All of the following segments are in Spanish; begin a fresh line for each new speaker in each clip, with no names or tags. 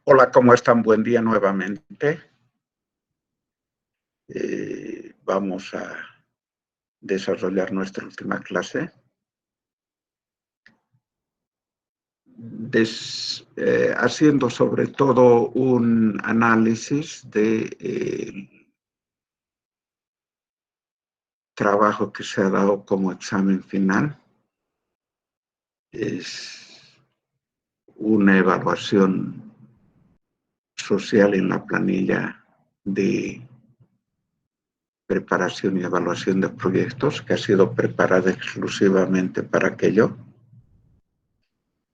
Hola, ¿cómo están? Buen día nuevamente. Vamos a desarrollar nuestra última clase. Haciendo sobre todo un análisis del trabajo que se ha dado como examen final. Es una evaluación social en la planilla de preparación y evaluación de proyectos, que ha sido preparada exclusivamente para aquello.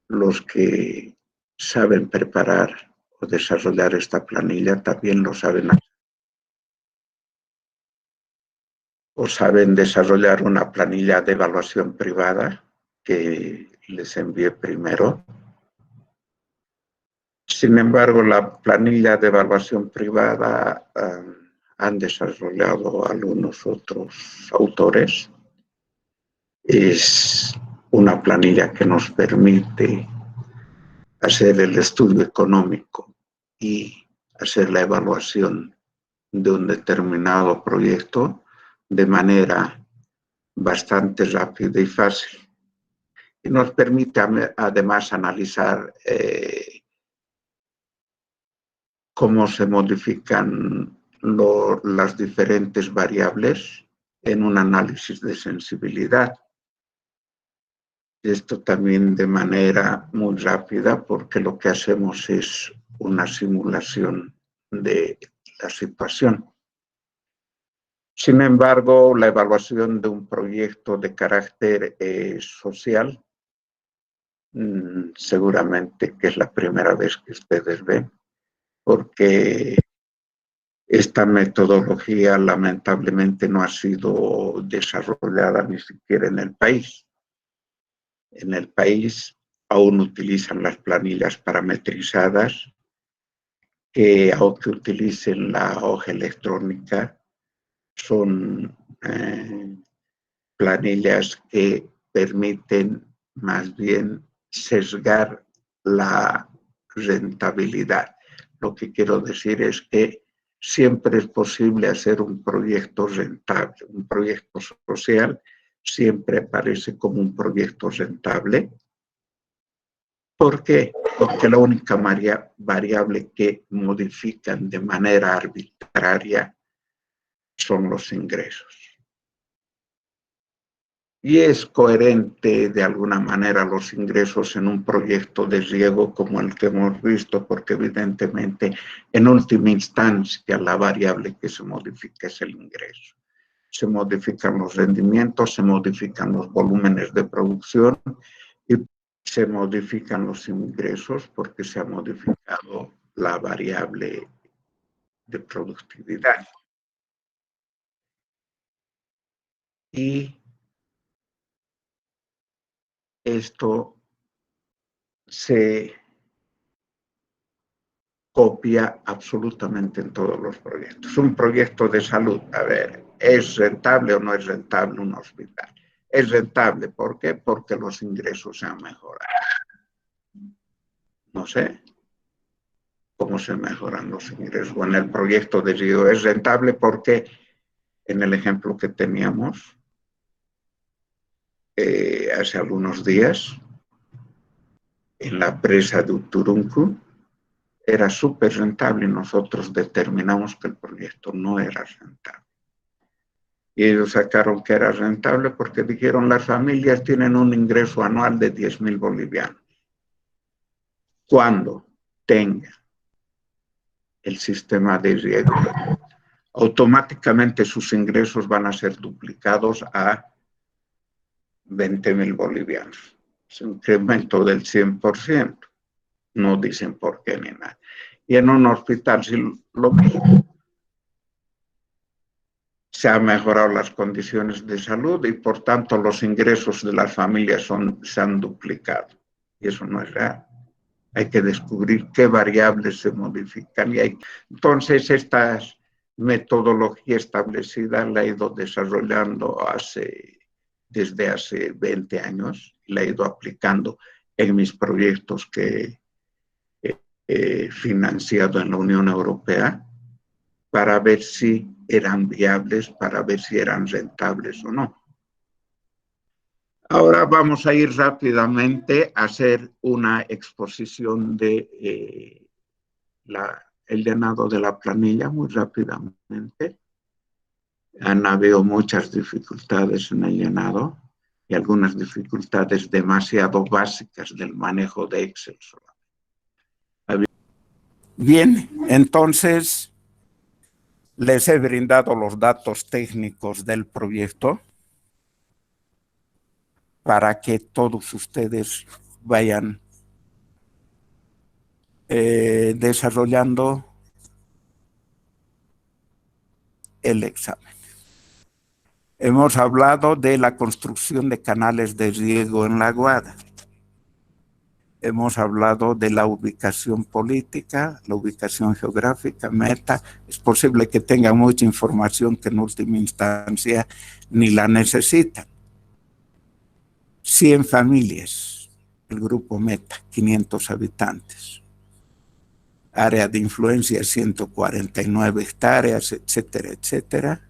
Los que saben preparar o desarrollar esta planilla también lo saben hacer. O saben desarrollar una planilla de evaluación privada que les envié primero. Sin embargo, la planilla de evaluación privada han desarrollado algunos otros autores. Es una planilla que nos permite hacer el estudio económico y hacer la evaluación de un determinado proyecto de manera bastante rápida y fácil. Y nos permite además analizar cómo se modifican las diferentes variables en un análisis de sensibilidad. Esto también de manera muy rápida, porque lo que hacemos es una simulación de la situación. Sin embargo, la evaluación de un proyecto de carácter social, seguramente que es la primera vez que ustedes ven, porque esta metodología lamentablemente no ha sido desarrollada ni siquiera en el país. En el país aún utilizan las planillas parametrizadas, que aunque utilicen la hoja electrónica, son planillas que permiten más bien sesgar la rentabilidad. Lo que quiero decir es que siempre es posible hacer un proyecto rentable. Un proyecto social siempre aparece como un proyecto rentable. ¿Por qué? Porque la única variable que modifican de manera arbitraria son los ingresos. Y es coherente de alguna manera los ingresos en un proyecto de riego como el que hemos visto, porque evidentemente en última instancia la variable que se modifica es el ingreso. Se modifican los rendimientos, se modifican los volúmenes de producción y se modifican los ingresos porque se ha modificado la variable de productividad. Y esto se copia absolutamente en todos los proyectos. Un proyecto de salud, a ver, ¿es rentable o no es rentable un hospital? Es rentable, ¿por qué? Porque los ingresos se han mejorado. No sé cómo se mejoran los ingresos. En el proyecto de Río es rentable porque, en el ejemplo que teníamos hace algunos días, en la presa de Uturuncu, era súper rentable y nosotros determinamos que el proyecto no era rentable. Y ellos sacaron que era rentable porque dijeron las familias tienen un ingreso anual de 10,000 bolivianos. Cuando tenga el sistema de riego, automáticamente sus ingresos van a ser duplicados a 20,000 bolivianos. Es un incremento del 100%. No dicen por qué ni nada. Y en un hospital, si lo mismo, se han mejorado las condiciones de salud y por tanto los ingresos de las familias se han duplicado. Y eso no es real. Hay que descubrir qué variables se modifican. Entonces, esta metodología establecida la he ido desarrollando desde hace 20 años, la he ido aplicando en mis proyectos que he financiado en la Unión Europea para ver si eran viables, para ver si eran rentables o no. Ahora vamos a ir rápidamente a hacer una exposición de el llenado de la planilla muy rápidamente. Han habido muchas dificultades en el llenado y algunas dificultades demasiado básicas del manejo de Excel. Bien, entonces les he brindado los datos técnicos del proyecto para que todos ustedes vayan desarrollando el examen. Hemos hablado de la construcción de canales de riego en la Guada. Hemos hablado de la ubicación política, la ubicación geográfica, meta. Es posible que tengan mucha información que en última instancia ni la necesitan. 100 familias, el grupo meta, 500 habitantes. Área de influencia, 149 hectáreas, etcétera, etcétera.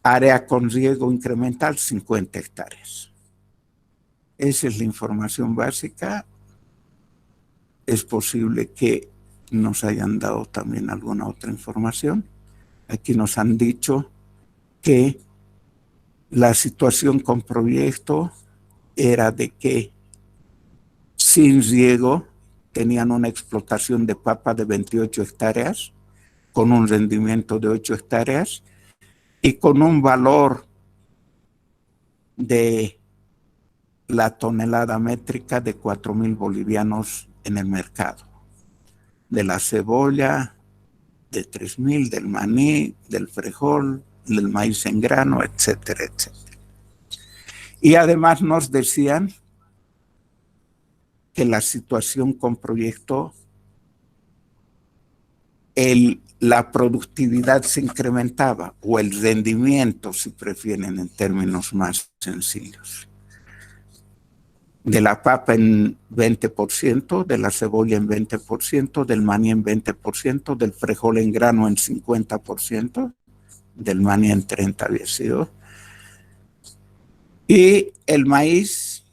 Área con riego incremental, 50 hectáreas. Esa es la información básica. Es posible que nos hayan dado también alguna otra información. Aquí nos han dicho que la situación con proyecto era de que sin riego tenían una explotación de papa de 28 hectáreas, con un rendimiento de 8 hectáreas y con un valor de la tonelada métrica de 4,000 bolivianos en el mercado. De la cebolla, de 3,000, del maní, del frijol, del maíz en grano, etcétera, etcétera. Y además nos decían que la situación con proyecto, la productividad se incrementaba, o el rendimiento, si prefieren en términos más sencillos. De la papa en 20%, de la cebolla en 20%, del maní en 20%, del frijol en grano en 50%, del maní en 30% había sido, y el maíz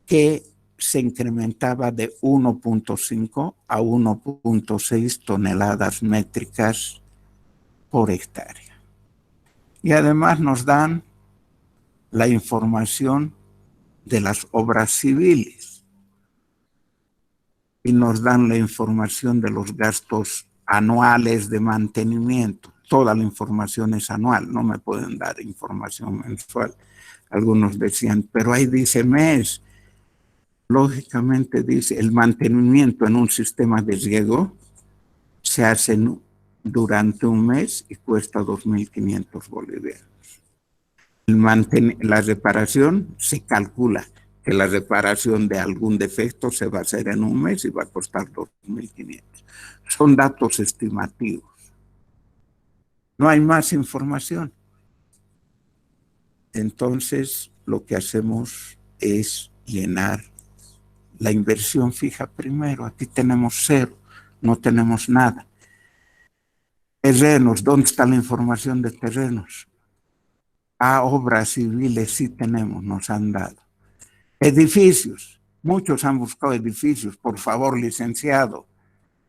que se incrementaba de 1,5 a 1,6 toneladas métricas por hectárea. Y además nos dan la información de las obras civiles y nos dan la información de los gastos anuales de mantenimiento. Toda la información es anual, no me pueden dar información mensual. Algunos decían, pero ahí dice mes. Lógicamente dice, el mantenimiento en un sistema de riego se hace durante un mes y cuesta 2,500 bolivianos. La reparación se calcula que la reparación de algún defecto se va a hacer en un mes y va a costar 2,500. Son datos estimativos. No hay más información. Entonces, lo que hacemos es llenar la inversión fija primero. Aquí tenemos 0, no tenemos nada. Terrenos, ¿dónde está la información de terrenos? Obras civiles sí tenemos, nos han dado. Edificios, muchos han buscado edificios. Por favor, licenciado,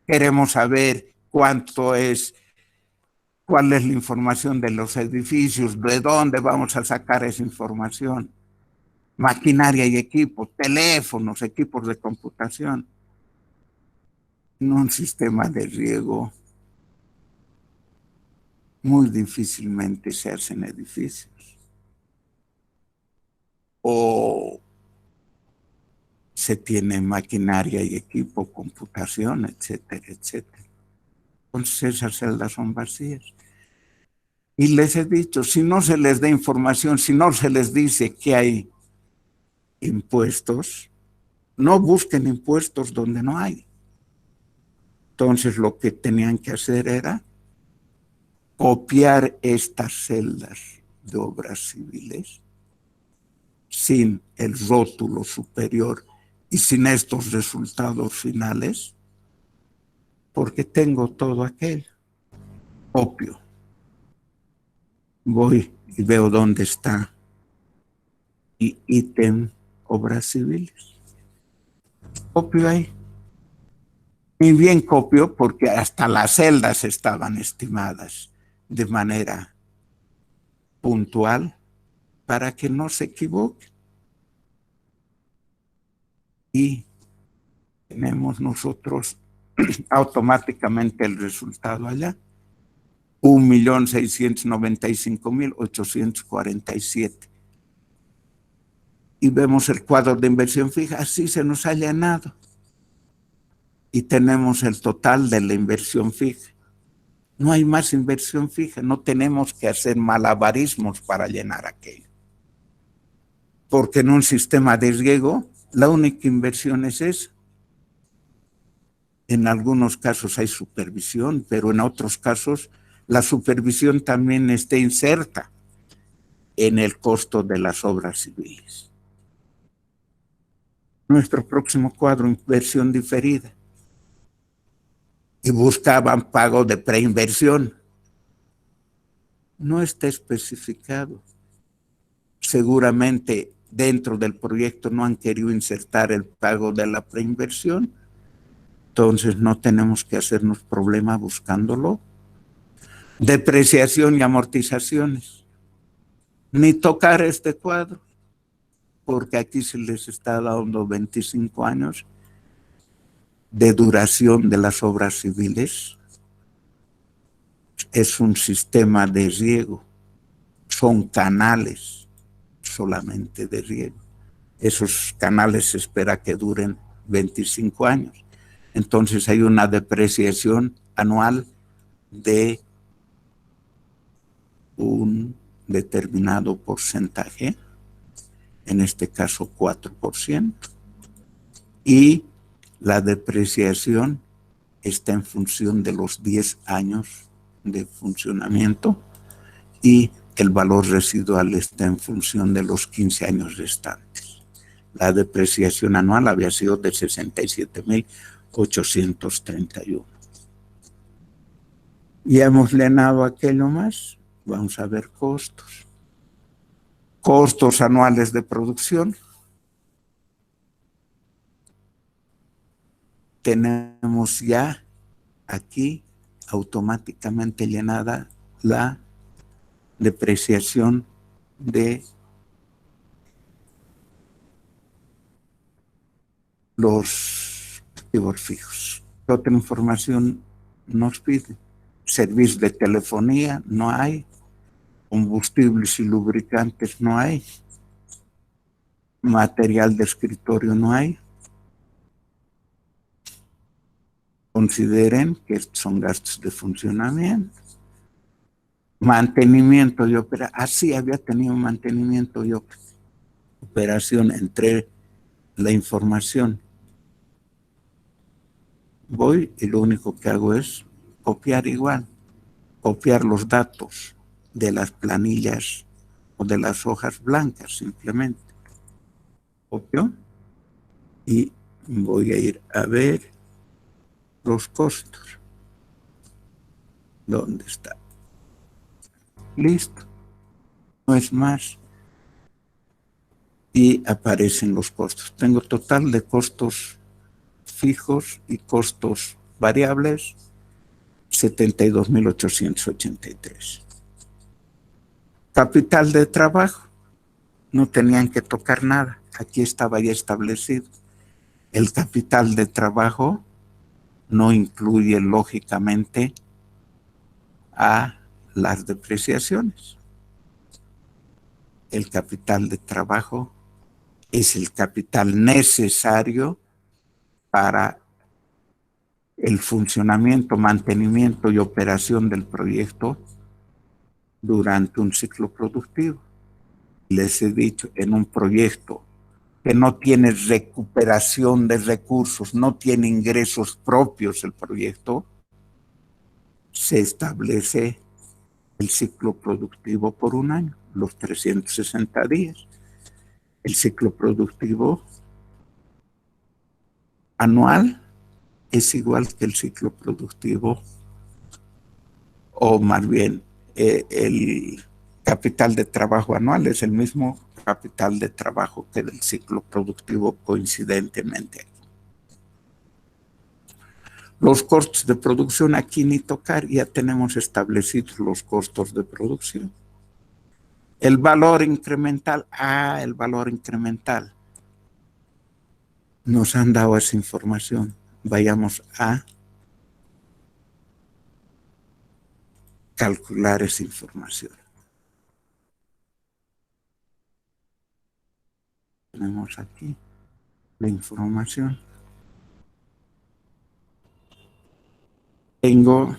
queremos saber cuál es la información de los edificios, de dónde vamos a sacar esa información. Maquinaria y equipos, teléfonos, equipos de computación. En un sistema de riego muy difícilmente se hacen edificios. O se tiene maquinaria y equipo, computación, etcétera, etcétera. Entonces esas celdas son vacías. Y les he dicho, si no se les da información, si no se les dice que hay impuestos, no busquen impuestos donde no hay. Entonces lo que tenían que hacer era copiar estas celdas de obras civiles sin el rótulo superior y sin estos resultados finales, porque tengo todo aquello. Copio. Voy y veo dónde está y ítem obras civiles. Copio ahí. Y bien copio porque hasta las celdas estaban estimadas de manera puntual para que no se equivoque. Y tenemos nosotros automáticamente el resultado allá. 1.695.847. Y vemos el cuadro de inversión fija, así se nos ha llenado. Y tenemos el total de la inversión fija. No hay más inversión fija, no tenemos que hacer malabarismos para llenar aquello. Porque en un sistema de riego, la única inversión es esa. En algunos casos hay supervisión, pero en otros casos la supervisión también está inserta en el costo de las obras civiles. Nuestro próximo cuadro, inversión diferida. Y buscaban pago de preinversión. No está especificado. Seguramente dentro del proyecto no han querido insertar el pago de la preinversión. Entonces no tenemos que hacernos problema buscándolo. Depreciación y amortizaciones. Ni tocar este cuadro, porque aquí se les está dando 25 años de duración de las obras civiles. Es un sistema de riego, son canales solamente de riego. Esos canales se espera que duren 25 años. Entonces hay una depreciación anual de un determinado porcentaje, en este caso 4%, y la depreciación está en función de los 10 años de funcionamiento y el valor residual está en función de los 15 años restantes. La depreciación anual había sido de 67.831. Ya hemos llenado aquello más. Vamos a ver costos. Costos anuales de producción. Tenemos ya aquí automáticamente llenada la depreciación de los activos fijos. ¿Qué otra información nos pide? Servicios de telefonía no hay, combustibles y lubricantes no hay, material de escritorio no hay. Consideren que son gastos de funcionamiento. Mantenimiento y operación. Así había tenido mantenimiento y operación entre la información. Voy y lo único que hago es copiar igual, copiar los datos de las planillas o de las hojas blancas simplemente. Copio y voy a ir a ver los costos. ¿Dónde está? Listo. No es más. Y aparecen los costos. Tengo total de costos fijos y costos variables, 72.883. Capital de trabajo, no tenían que tocar nada, aquí estaba ya establecido. El capital de trabajo no incluye lógicamente a las depreciaciones. El capital de trabajo es el capital necesario para el funcionamiento, mantenimiento y operación del proyecto durante un ciclo productivo. Les he dicho, en un proyecto que no tiene recuperación de recursos, no tiene ingresos propios el proyecto, se establece el ciclo productivo por un año, los 360 días. El ciclo productivo anual es igual que el ciclo productivo, o más bien el capital de trabajo anual es el mismo capital de trabajo que del ciclo productivo coincidentemente. Los costos de producción aquí ni tocar, ya tenemos establecidos los costos de producción. El valor incremental, el valor incremental. Nos han dado esa información. Vayamos a calcular esa información. Tenemos aquí la información. Tengo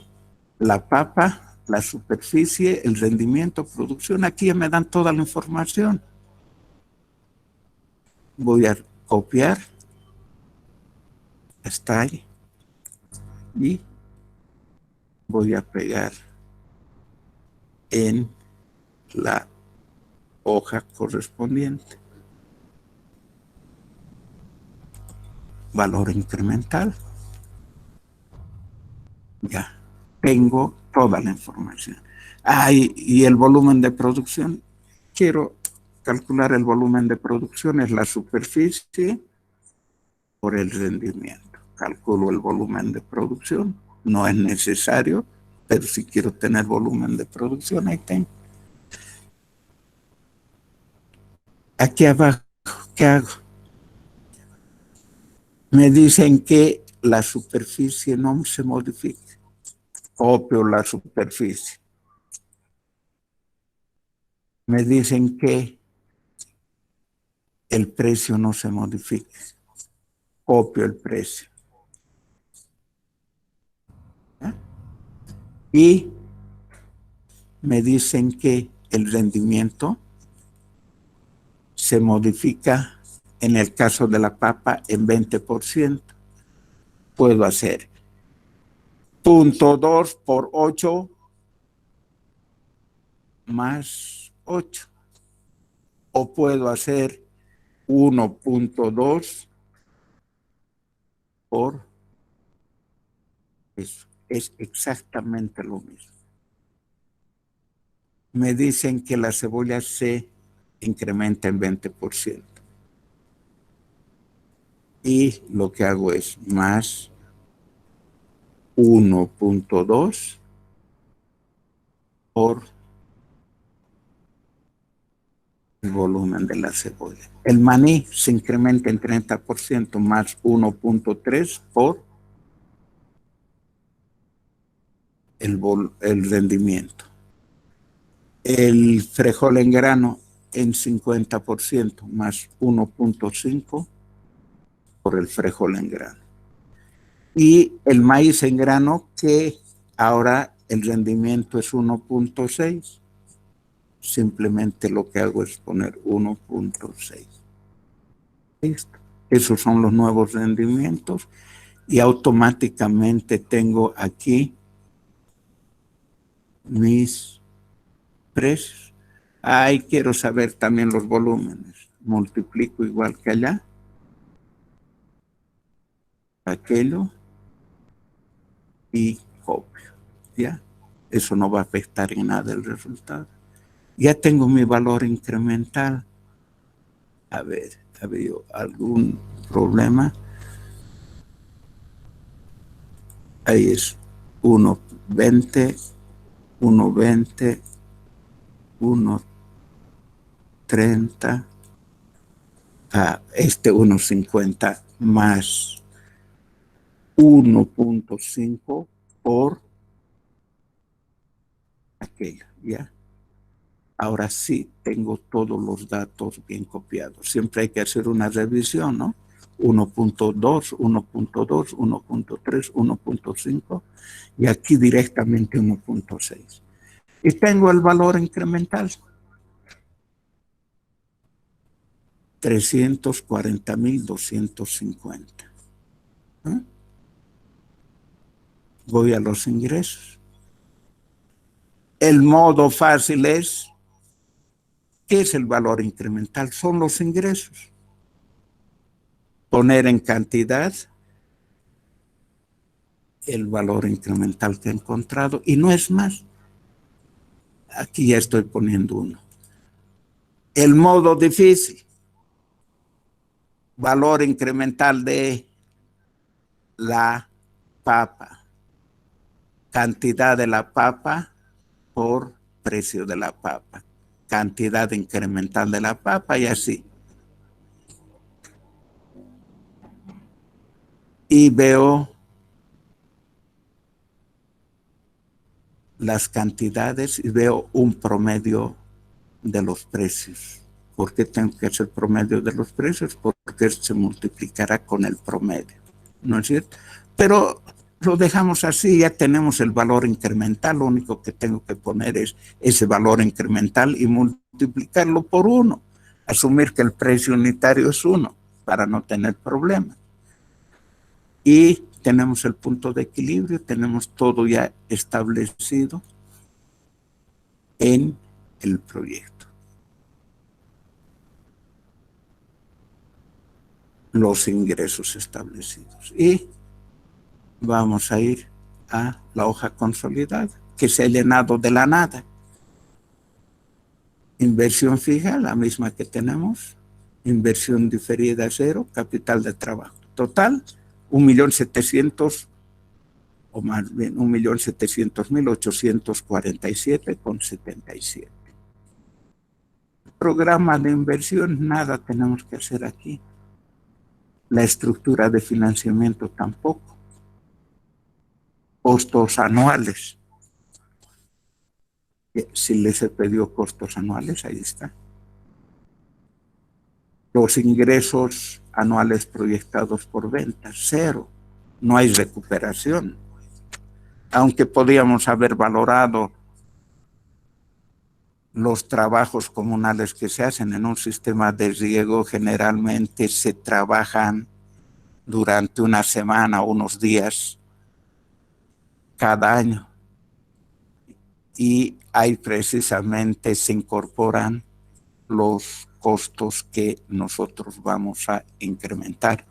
la papa, la superficie, el rendimiento, producción. Aquí ya me dan toda la información. Voy a copiar. Está ahí. Y voy a pegar en la hoja correspondiente. Valor incremental. Ya, tengo toda la información. Y el volumen de producción. Quiero calcular el volumen de producción, es la superficie por el rendimiento. Calculo el volumen de producción. No es necesario, pero si quiero tener volumen de producción, ahí tengo. Aquí abajo, ¿qué hago? Me dicen que la superficie no se modifica. Copio la superficie. Me dicen que el precio no se modifica. Copio el precio. ¿Eh? Y me dicen que el rendimiento se modifica en el caso de la papa en 20%. Puedo hacer 0.2 por 8 más 8. O puedo hacer 1.2 por eso. Es exactamente lo mismo. Me dicen que la cebolla se incrementa en 20%. Y lo que hago es más 1.2 por el volumen de la cebolla. El maní se incrementa en 30% más 1.3 por el rendimiento. El frijol en grano en 50% más 1.5 por el frijol en grano. Y el maíz en grano, que ahora el rendimiento es 1.6. Simplemente lo que hago es poner 1.6. Listo. Esos son los nuevos rendimientos y automáticamente tengo aquí mis precios. Ahí quiero saber también los volúmenes. Multiplico igual que allá. Aquello y copio. ¿Ya? Eso no va a afectar en nada el resultado. Ya tengo mi valor incremental. A ver, ¿ha habido algún problema? Ahí es 1.20, 1.20, 1.30, este 1.50 más 1.5 por aquello, ¿ya? Ahora sí tengo todos los datos bien copiados. Siempre hay que hacer una revisión, ¿no? 1.2, 1.2, 1.3, 1.5 y aquí directamente 1.6. Y tengo el valor incremental. 340.250. ¿Eh? Voy a los ingresos. El modo fácil es, ¿qué es el valor incremental? Son los ingresos. Poner en cantidad el valor incremental que he encontrado, y no es más. Aquí ya estoy poniendo uno. El modo difícil, valor incremental de la papa, cantidad de la papa por precio de la papa, cantidad incremental de la papa y así. Y veo las cantidades y veo un promedio de los precios. ¿Por qué tengo que hacer promedio de los precios? Porque se multiplicará con el promedio, ¿no es cierto? Pero lo dejamos así, ya tenemos el valor incremental, lo único que tengo que poner es ese valor incremental y multiplicarlo por 1, asumir que el precio unitario es 1 para no tener problemas. Y tenemos el punto de equilibrio, tenemos todo ya establecido en el proyecto. Los ingresos establecidos. Y vamos a ir a la hoja consolidada, que se ha llenado de la nada. Inversión fija, la misma que tenemos. Inversión diferida 0, capital de trabajo. Total, 1.700.000, o más bien 1.700.847,77. Programa de inversión, nada tenemos que hacer aquí. La estructura de financiamiento tampoco. Costos anuales. Si les he pedido costos anuales, ahí está. Los ingresos anuales proyectados por ventas, 0. No hay recuperación. Aunque podíamos haber valorado los trabajos comunales que se hacen en un sistema de riego, generalmente se trabajan durante una semana o unos días cada año. Y ahí precisamente se incorporan los costos que nosotros vamos a incrementar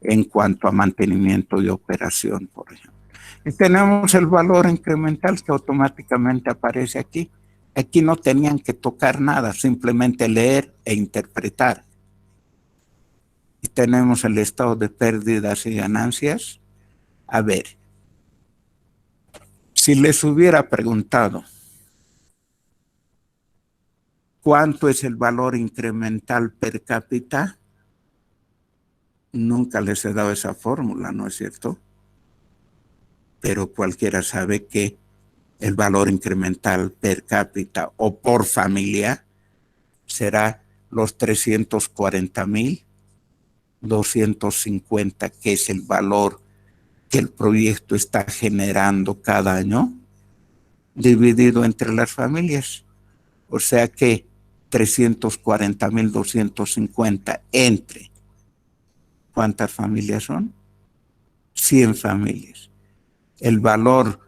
en cuanto a mantenimiento y operación, por ejemplo. Y tenemos el valor incremental que automáticamente aparece aquí. Aquí no tenían que tocar nada, simplemente leer e interpretar. Y tenemos el estado de pérdidas y ganancias. A ver, si les hubiera preguntado cuánto es el valor incremental per cápita, nunca les he dado esa fórmula, ¿no es cierto? Pero cualquiera sabe que el valor incremental per cápita o por familia será los 340.250, que es el valor que el proyecto está generando cada año, dividido entre las familias. O sea que 340.250 entre, ¿cuántas familias son? 100 familias. El valor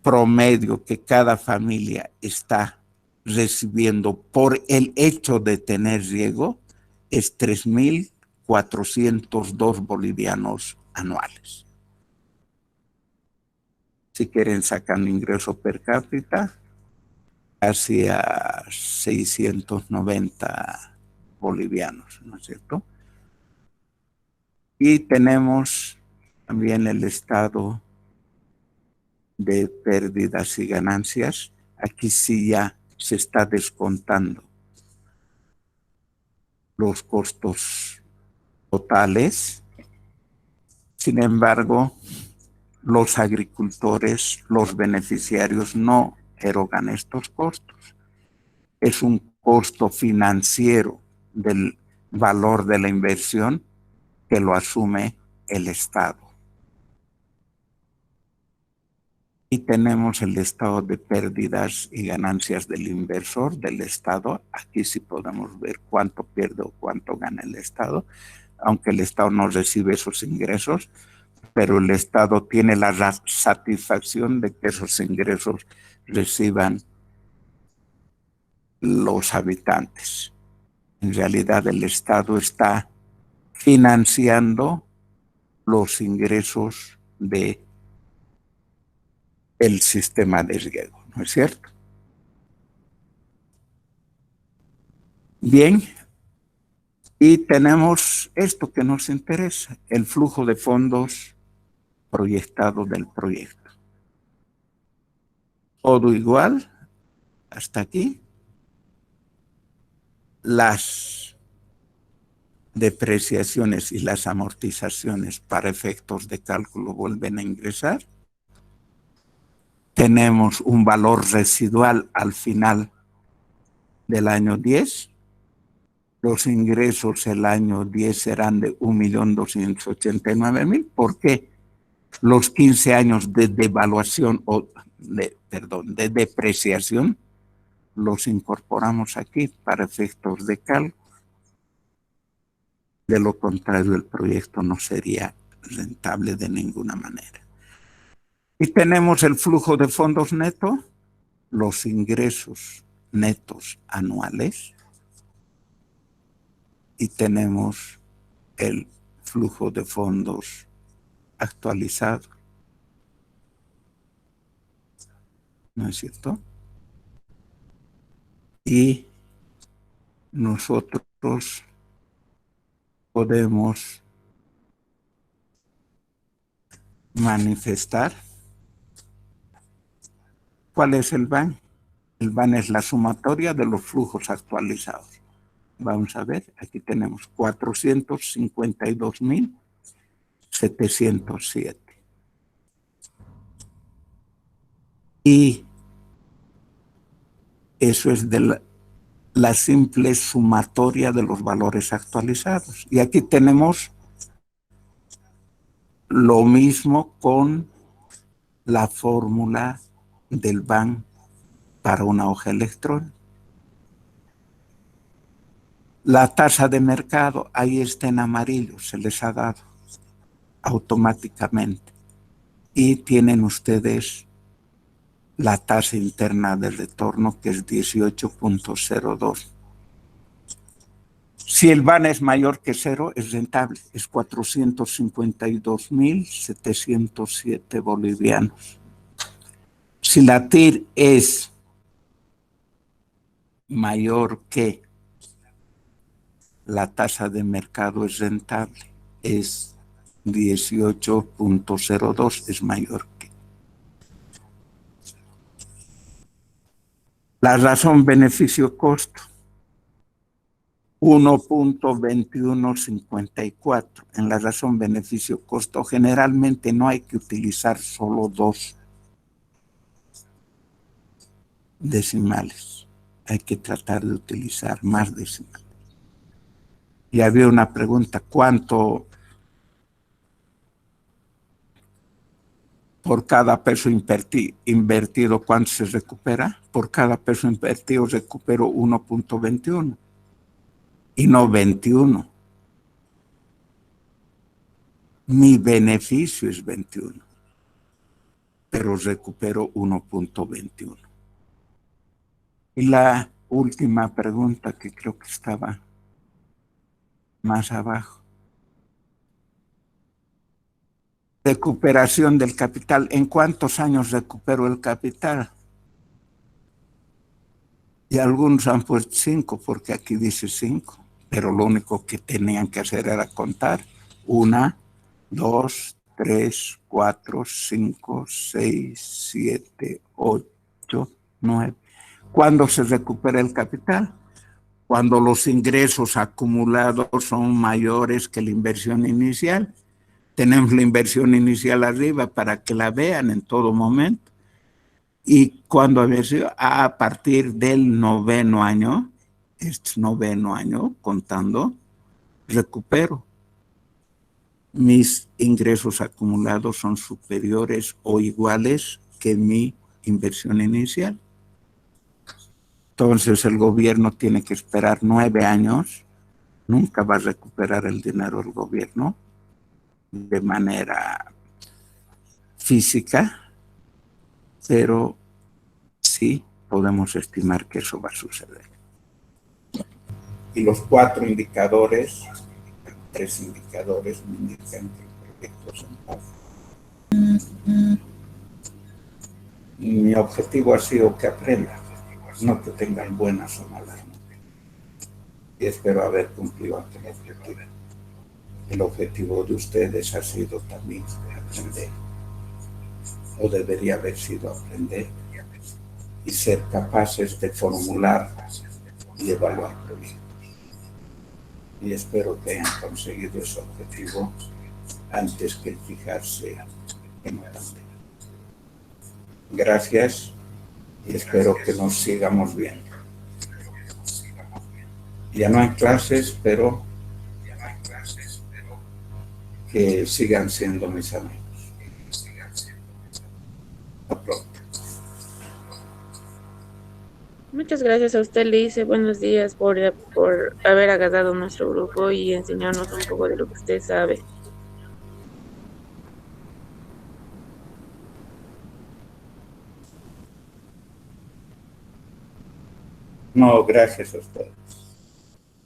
promedio que cada familia está recibiendo por el hecho de tener riego es 3.402 bolivianos anuales. Si quieren sacar un ingreso per cápita, hacia 690 bolivianos, ¿no es cierto? Y tenemos también el estado de pérdidas y ganancias. Aquí sí ya se está descontando los costos totales. Sin embargo, los agricultores, los beneficiarios no erogan estos costos. Es un costo financiero del valor de la inversión que lo asume el Estado. Y tenemos el estado de pérdidas y ganancias del inversor, del Estado. Aquí sí podemos ver cuánto pierde o cuánto gana el Estado, aunque el Estado no recibe esos ingresos, pero el Estado tiene la satisfacción de que esos ingresos reciban los habitantes. En realidad el Estado está financiando los ingresos de el sistema de riego, ¿no es cierto? Bien, y tenemos esto que nos interesa, el flujo de fondos proyectado del proyecto. Todo igual, hasta aquí. Las depreciaciones y las amortizaciones para efectos de cálculo vuelven a ingresar. Tenemos un valor residual al final del año 10. Los ingresos el año 10 serán de 1.289.000. ¿Por qué? Los 15 años de devaluación de depreciación los incorporamos aquí para efectos de cálculo. De lo contrario, el proyecto no sería rentable de ninguna manera. Y tenemos el flujo de fondos neto, los ingresos netos anuales, y tenemos el flujo de fondos actualizado. ¿No es cierto? Y nosotros podemos manifestar cuál es el BAN. El BAN es la sumatoria de los flujos actualizados. Vamos a ver, aquí tenemos 452.707. Y eso es de la simple sumatoria de los valores actualizados. Y aquí tenemos lo mismo con la fórmula del BAN para una hoja electrónica. La tasa de mercado, ahí está en amarillo, se les ha dado automáticamente. Y tienen ustedes la tasa interna de retorno, que es 18.02. Si el BAN es mayor que cero, es rentable, es 452.707 bolivianos. Si la TIR es mayor que la tasa de mercado, es rentable, es 18.02, es mayor que. La razón beneficio-costo, 1.2154. En la razón beneficio-costo generalmente no hay que utilizar solo dos decimales, hay que tratar de utilizar más decimales. Y había una pregunta, ¿cuánto por cada peso invertido, cuánto se recupera? Por cada peso invertido recupero 1.21 y no 21. Mi beneficio es 21, pero recupero 1.21. Y la última pregunta, que creo que estaba más abajo. Recuperación del capital. ¿En cuántos años recupero el capital? Y algunos han puesto 5, porque aquí dice 5, pero lo único que tenían que hacer era contar. 1, 2, 3, 4, 5, 6, 7, 8, 9. ¿Cuándo se recupera el capital? Cuando los ingresos acumulados son mayores que la inversión inicial. Tenemos la inversión inicial arriba para que la vean en todo momento. Y cuando había sido a partir del noveno año, contando, recupero. Mis ingresos acumulados son superiores o iguales que mi inversión inicial. Entonces el gobierno tiene que esperar 9 años. Nunca va a recuperar el dinero el gobierno de manera física, pero sí podemos estimar que eso va a suceder. Y los 4 indicadores, 3 indicadores, me indican que el proyecto se mueve. Mi objetivo ha sido que aprendan, no que tengan buenas o malas notas. Y espero haber cumplido aquel objetivo. El objetivo de ustedes ha sido también aprender, o debería haber sido aprender, y ser capaces de formular y evaluar proyectos. Y espero que hayan conseguido ese objetivo antes que fijarse en otra. Gracias y espero que nos sigamos viendo. Ya no hay clases, pero que sigan siendo mis amigos. Hasta pronto.
Muchas gracias a usted, Lice. Buenos días por haber agarrado nuestro grupo y enseñarnos un poco de lo que usted sabe.
No, gracias a ustedes.